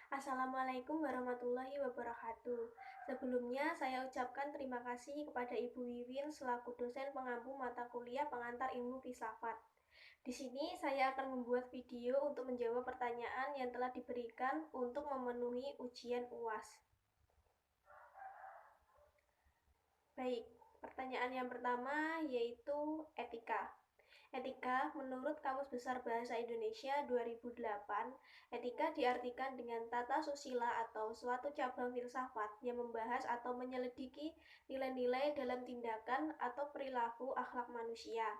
Assalamualaikum warahmatullahi wabarakatuh. Sebelumnya saya ucapkan terima kasih kepada Ibu Wiwin selaku dosen pengampu mata kuliah pengantar ilmu filsafat. Di sini saya akan membuat video untuk menjawab pertanyaan yang telah diberikan untuk memenuhi ujian UAS. Baik, pertanyaan yang pertama yaitu etika. Etika, menurut Kamus Besar Bahasa Indonesia 2008, etika diartikan dengan tata susila atau suatu cabang filsafat yang membahas atau menyelidiki nilai-nilai dalam tindakan atau perilaku akhlak manusia.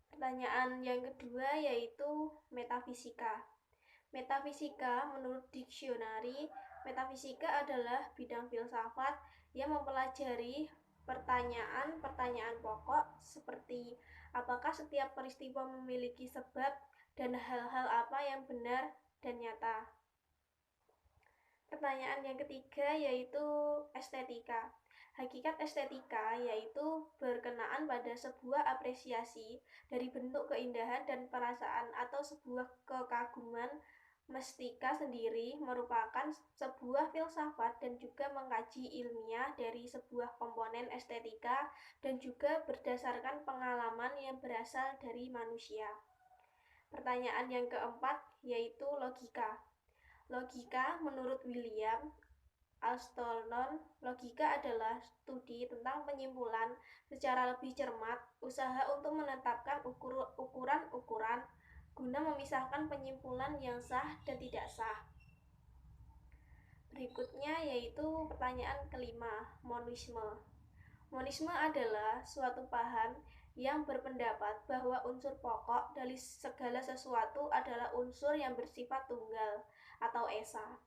Pertanyaan yang kedua yaitu metafisika. Metafisika, menurut diksionari, metafisika adalah bidang filsafat yang mempelajari pertanyaan-pertanyaan pokok seperti apakah setiap peristiwa memiliki sebab dan hal-hal apa yang benar dan nyata. Pertanyaan yang ketiga yaitu estetika. Hakikat estetika yaitu berkenaan pada sebuah apresiasi dari bentuk keindahan dan perasaan atau sebuah kekaguman. Mestika sendiri merupakan sebuah filsafat dan juga mengkaji ilmiah dari sebuah komponen estetika dan juga berdasarkan pengalaman yang berasal dari manusia. Pertanyaan yang keempat yaitu logika. Logika menurut William Alston, logika adalah studi tentang penyimpulan secara lebih cermat, usaha untuk menetapkan ukuran-ukuran guna memisahkan penyimpulan yang sah dan tidak sah. Berikutnya yaitu pertanyaan kelima, monisme. Monisme adalah suatu paham yang berpendapat bahwa unsur pokok dari segala sesuatu adalah unsur yang bersifat tunggal atau esa.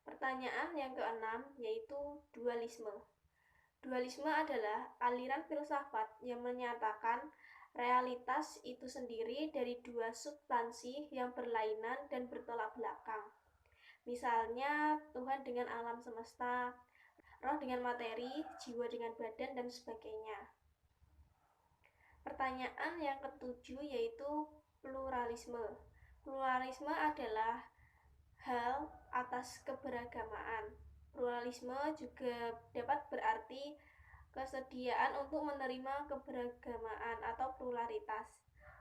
Pertanyaan yang keenam yaitu dualisme. Dualisme adalah aliran filsafat yang menyatakan realitas itu sendiri dari dua substansi yang berlainan dan bertolak belakang. Misalnya Tuhan dengan alam semesta, roh dengan materi, jiwa dengan badan, dan sebagainya. Pertanyaan yang ketujuh yaitu pluralisme. Pluralisme adalah hal atas keberagamaan. Pluralisme juga dapat berarti kesediaan untuk menerima keberagamaan atau pluralitas.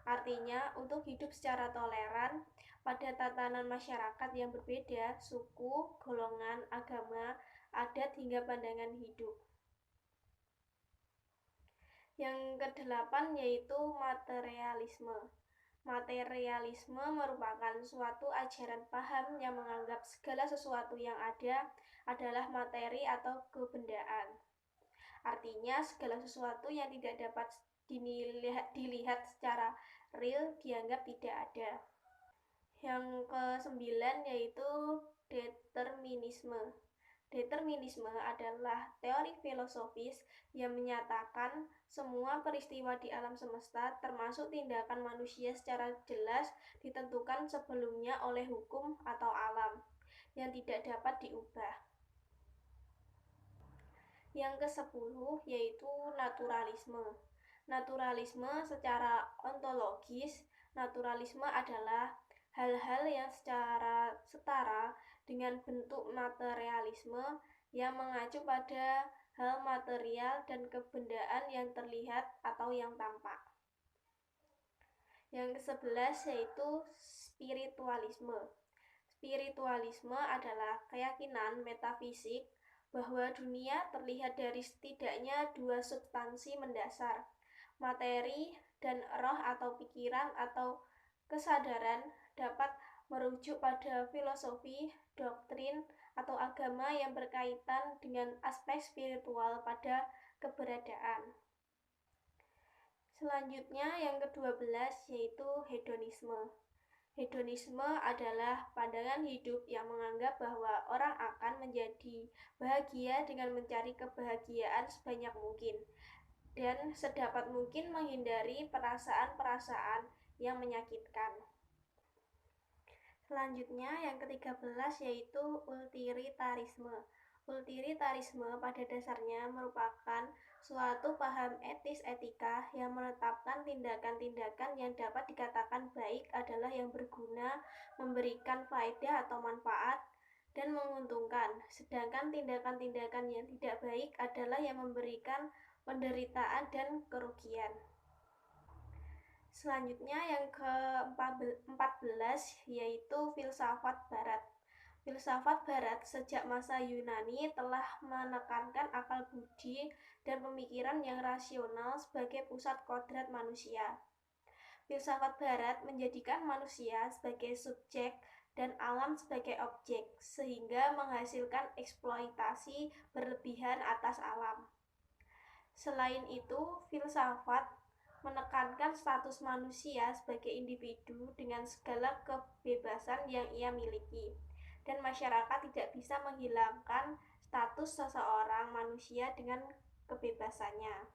Artinya, untuk hidup secara toleran pada tatanan masyarakat yang berbeda, suku, golongan, agama, adat, hingga pandangan hidup. Yang kedelapan yaitu materialisme. Materialisme merupakan suatu ajaran paham yang menganggap segala sesuatu yang ada adalah materi atau kebendaan. Artinya, segala sesuatu yang tidak dapat dilihat secara real dianggap tidak ada. Yang kesembilan yaitu determinisme. Determinisme adalah teori filosofis yang menyatakan semua peristiwa di alam semesta termasuk tindakan manusia secara jelas ditentukan sebelumnya oleh hukum atau alam yang tidak dapat diubah. Yang ke-10 yaitu naturalisme. Naturalisme secara ontologis, naturalisme adalah hal-hal yang secara setara dengan bentuk materialisme yang mengacu pada hal material dan kebendaan yang terlihat atau yang tampak. Yang ke-11 yaitu spiritualisme. Spiritualisme adalah keyakinan metafisik bahwa dunia terlihat dari setidaknya dua substansi mendasar, materi dan roh atau pikiran atau kesadaran dapat merujuk pada filosofi, doktrin, atau agama yang berkaitan dengan aspek spiritual pada keberadaan. Selanjutnya yang ke-12 yaitu hedonisme. Hedonisme adalah pandangan hidup yang menganggap bahwa orang akan menjadi bahagia dengan mencari kebahagiaan sebanyak mungkin dan sedapat mungkin menghindari perasaan-perasaan yang menyakitkan. Selanjutnya yang ke-13 yaitu utilitarisme. Utilitarisme pada dasarnya merupakan Suatu paham etis etika yang menetapkan tindakan-tindakan yang dapat dikatakan baik adalah yang berguna, memberikan faedah atau manfaat, dan menguntungkan. Sedangkan tindakan-tindakan yang tidak baik adalah yang memberikan penderitaan dan kerugian. Selanjutnya yang ke-14 yaitu filsafat barat. Filsafat barat sejak masa Yunani telah menekankan akal budi dan pemikiran yang rasional sebagai pusat kodrat manusia. Filsafat barat menjadikan manusia sebagai subjek dan alam sebagai objek, sehingga menghasilkan eksploitasi berlebihan atas alam. Selain itu, filsafat menekankan status manusia sebagai individu dengan segala kebebasan yang ia miliki, dan masyarakat tidak bisa menghilangkan status seseorang manusia dengan kebebasannya.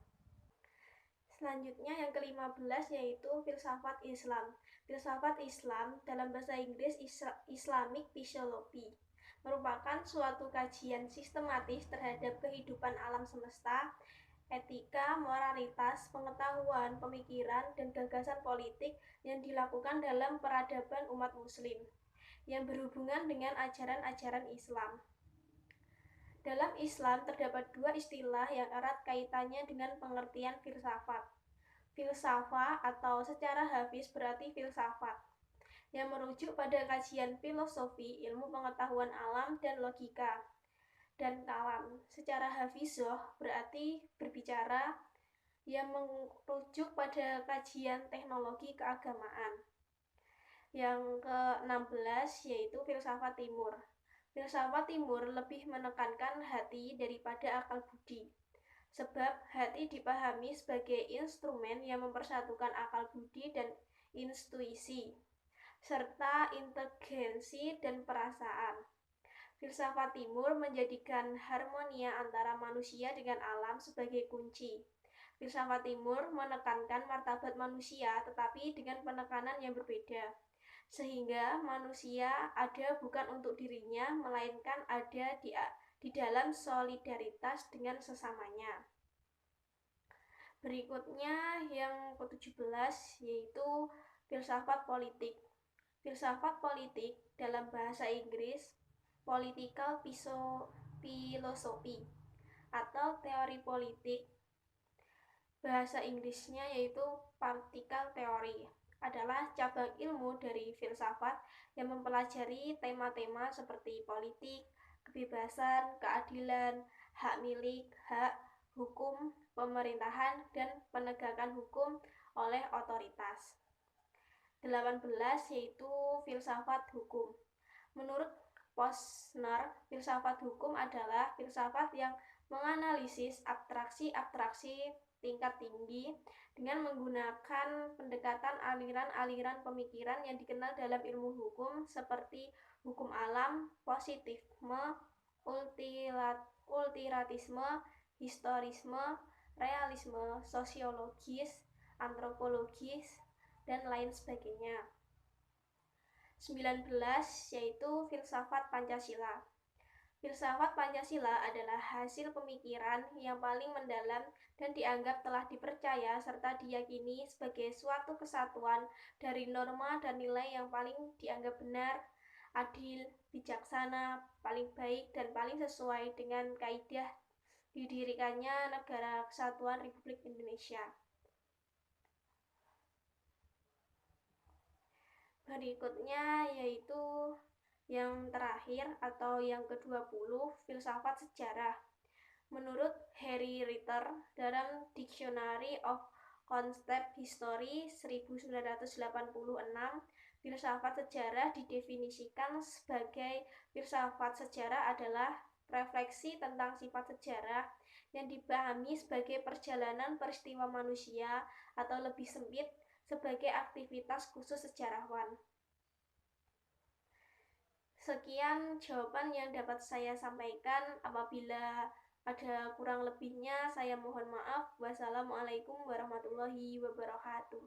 Selanjutnya yang ke-15 yaitu filsafat Islam. Filsafat Islam dalam bahasa Inggris Islamic Physiology merupakan suatu kajian sistematis terhadap kehidupan alam semesta, etika, moralitas, pengetahuan, pemikiran, dan gagasan politik yang dilakukan dalam peradaban umat muslim yang berhubungan dengan ajaran-ajaran Islam. Dalam Islam terdapat dua istilah yang erat kaitannya dengan pengertian filsafat. Filsafah atau secara harfiah berarti filsafat, yang merujuk pada kajian filosofi, ilmu pengetahuan alam, dan logika. Dan kalam secara hafizah berarti berbicara, yang merujuk pada kajian teknologi keagamaan. Yang ke-16 yaitu filsafat timur. Filsafat timur lebih menekankan hati daripada akal budi, sebab hati dipahami sebagai instrumen yang mempersatukan akal budi dan intuisi, serta inteligensi dan perasaan. Filsafat timur menjadikan harmonia antara manusia dengan alam sebagai kunci. Filsafat timur menekankan martabat manusia tetapi dengan penekanan yang berbeda, sehingga manusia ada bukan untuk dirinya, melainkan ada di dalam solidaritas dengan sesamanya. Berikutnya yang ke-17 yaitu filsafat politik. Filsafat politik dalam bahasa Inggris political philosophy atau teori politik, bahasa Inggrisnya yaitu political theory, adalah cabang ilmu dari filsafat yang mempelajari tema-tema seperti politik, kebebasan, keadilan, hak milik, hak, hukum, pemerintahan, dan penegakan hukum oleh otoritas. 18 yaitu filsafat hukum. Menurut Posner, filsafat hukum adalah filsafat yang menganalisis abstraksi-abstraksi tingkat tinggi dengan menggunakan pendekatan aliran-aliran pemikiran yang dikenal dalam ilmu hukum seperti hukum alam, positivisme, ultiratisme, historisme, realisme, sosiologis, antropologis, dan lain sebagainya. 19 yaitu filsafat Pancasila. Filsafat Pancasila adalah hasil pemikiran yang paling mendalam dan dianggap telah dipercaya serta diyakini sebagai suatu kesatuan dari norma dan nilai yang paling dianggap benar, adil, bijaksana, paling baik, dan paling sesuai dengan kaidah didirikannya Negara Kesatuan Republik Indonesia. Berikutnya yaitu yang terakhir atau yang ke-20, filsafat sejarah. Menurut Harry Ritter dalam Dictionary of Concept History 1986, filsafat sejarah didefinisikan sebagai filsafat sejarah adalah refleksi tentang sifat sejarah yang dipahami sebagai perjalanan peristiwa manusia atau lebih sempit sebagai aktivitas khusus sejarawan. Sekian jawaban yang dapat saya sampaikan. Apabila ada kurang lebihnya, saya mohon maaf. Wassalamualaikum warahmatullahi wabarakatuh.